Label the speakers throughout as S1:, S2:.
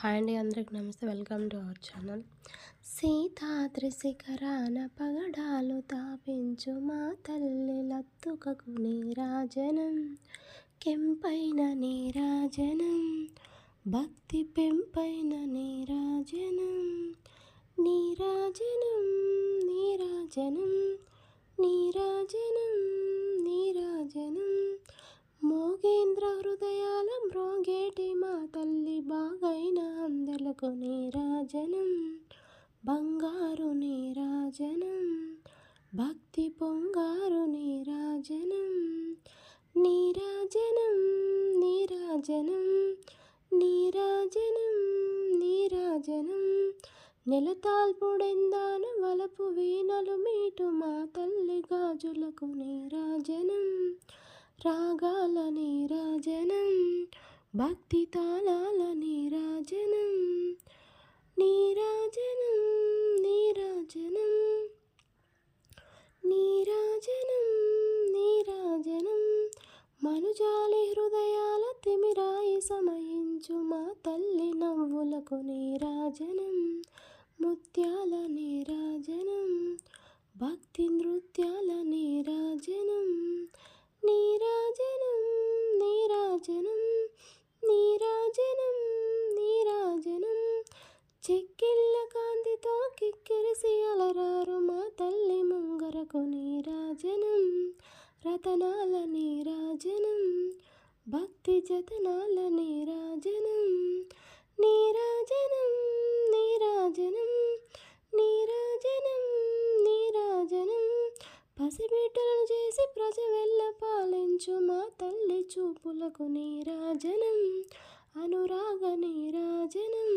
S1: Hi అండి, అందరికి నమస్తే. Welcome to our channel. Seetadri శిఖరాన పగడాలు తాపించు మా తల్లి లత్తుకకు నీరాజనం, కెంపైన నీరాజనం, భక్తి పెంపైన నీరాజనం, నీరాజనం, నీరాజనం, నీరాజనం, నీరాజనం. మోగేంద్ర హృదయాల మ్రోగేటి మా తల్లి బాగైన అందెలకు నీరాజనం, బంగారు నీరాజనం, భక్తి పొంగారు నీరాజనం, నీరాజనం, నీరాజనం, నీరాజనం, నీరాజనం. నెలతాల్పుడెందాన వలపు వీణలు మీటు మా తల్లి గాజులకు నీరాజనం, రాగాల నీరాజనం, భక్తి తాళాల నీరాజనం, నీరాజనం, నీరాజనం, నీరాజనం, నీరాజనం. మనుజాలి హృదయాల తిమిరాయి సమయించు మా తల్లి నవ్వులకు నీరాజనం, ముత్యాల నీరాజనం, భక్తి నృత్యాల నీరాజనం, నీరాజనం, నీరాజనం, నీరాజనం, నీరాజనం. చెక్కిళ్ళ కాంతితో కిక్కిరిసి అలరారు మా తల్లి ముంగరకు నీరాజనం, రతనాల నీరాజనం, భక్తి జతనాల నీరాజనం, నీరాజనం, నీరాజనం, నీరాజనం, నీరాజనం. పసిబిడ్డలను చేసి ప్రజ వెళ్ళ పాలించు మా తల్లి చూపులకు నీరాజనం, అనురాగ నీరాజనం,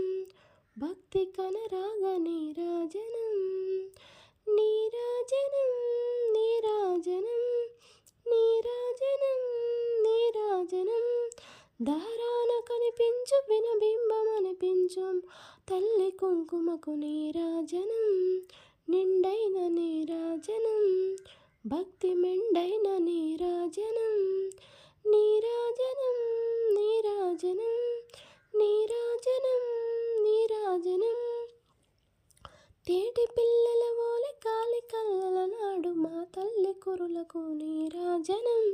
S1: భక్తి కనరాగ నీరాజనం, నీరాజనం, నీరాజనం, నీరాజనం, నీరాజనం. దారాన కనిపించు వినబింబం అనిపించు తల్లి కుంకుమకు నీరాజనం, నిండైన నీరాజనం, భక్తి మెండైన నీరాజనం, నీరాజనం, నీరాజనం, నీరాజనం, నీరాజనం. తేటి పిల్లల ఓలి కాలి కళ్ళల నాడు మా తల్లి కురులకు నీరాజనం,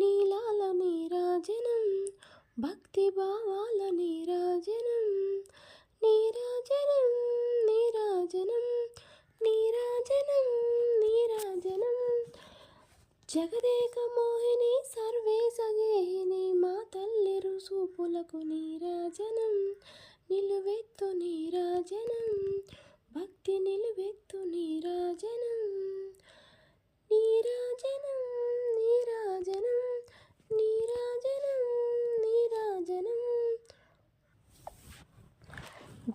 S1: నీలాల నీరాజనం, భక్తి భావాల నీరాజనం, నీరాజనం, నీరాజనం, నీరాజనం, నీరాజనం. జగదేక మోహిని సర్వేశ గేహిని మా తల్లి రుసూపులకు నీరాజనం, నిలువెత్తు నీరాజనం, భక్తి నిలువెత్తు నీరాజనం, నీరాజనం, నీరాజనం, నీరాజనం, నీరాజనం.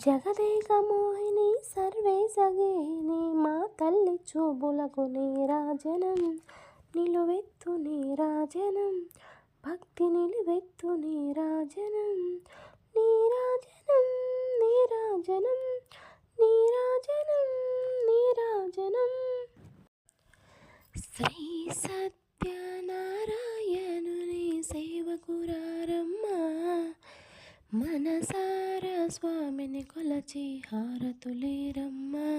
S1: జగదేక మోహిని సర్వేశ గేహిని మా తల్లి చూపులకు నీరాజనం, నిలువెత్తు నీరాజనం, భక్తి నిలువెత్తు నీరాజనం, నీరాజనం, నీరాజనం, నీరాజనం, నీరాజనం. శ్రీ సత్యనారాయణుని సేవకురారమ్మా, మనసార స్వామిని కొలచి హారతులేరమ్మా.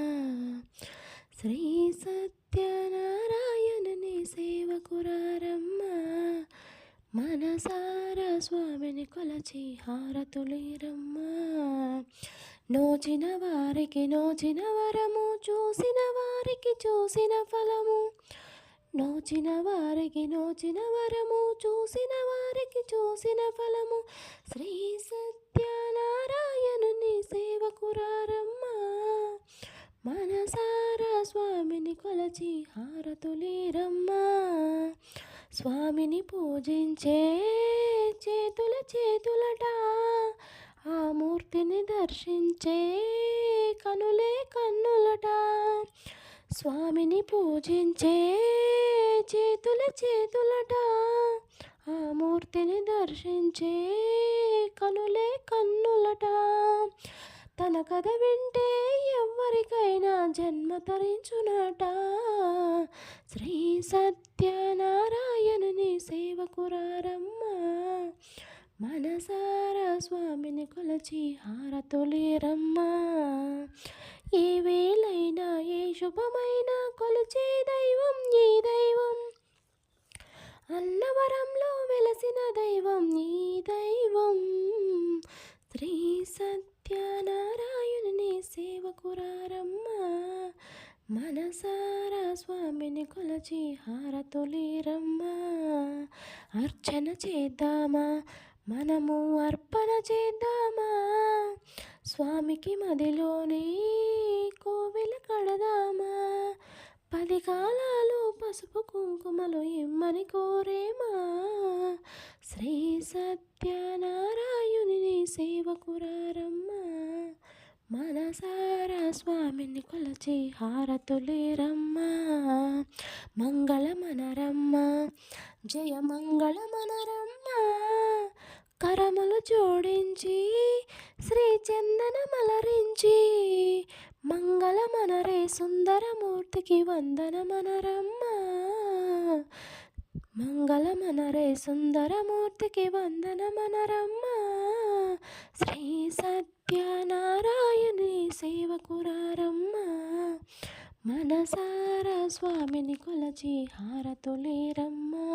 S1: శ్రీ సత్యనారాయణుని సేవకురారమ్మా, మనసార స్వామిని కొలచి హారతులేరమ్మా. నోచిన వారికి నోచిన వరము, చూసిన వారికి చూసిన ఫలము, నోచిన వారికి నోచిన వరము, చూసిన వారికి చూసిన ఫలము. శ్రీ సత్యనారాయణుని సేవకురారమ్మా, మనసారా స్వామిని కొలచి హారతులేరమ్మా. స్వామిని పూజించే చేతుల చేతులట, ఆ మూర్తిని దర్శించే కనులే కన్నులట. స్వామిని పూజించే చేతుల చేతులట, ఆ మూర్తిని దర్శించే కనులే కన్నులట. తన కథ వింటే ఎవ్వరికైనా జన్మ తరించునట. శ్రీ సత్యనారాయణుని సేవకురారమ్మా, మనసారా స్వామిని కొలచి హారతులేరమ్మా. ఏ వేళైనా ఏ శుభమైనా కొలిచే దైవం ఈ దైవం, అన్నవరంలో వెలసిన దైవం ఈ దైవం. శ్రీ సత్యనారాయణుని సేవకురారమ్మా. మనసారా స్వామిని కొలచి హారతులేరమ్మా. అర్చన చేద్దామా, మనము అర్పణ చేద్దామా, స్వామికి మదిలోనే కోవెల కడదామా. 10 కాలాలు పసుపు కుంకుమలు ఇమ్మని కోరేమా. శ్రీ సత్యనారాయణుని సేవకురారమ్మా. మనసారా స్వామిని కొలచి హారతులేరమ్మా. మంగళమనరమ్మా, జయ మంగళమనరమ్మా. కరములు జోడించి శ్రీ చందనమలరించి, మంగళమనరే సుందరమూర్తికి వందనమనరమ్మా. మంగళమనరే సుందరమూర్తికి వందనమనరమ్మా. శ్రీ సత్యనారాయణి సేవకురారమ్మా. మనసారా స్వామిని కొలచి హారతులేరమ్మా.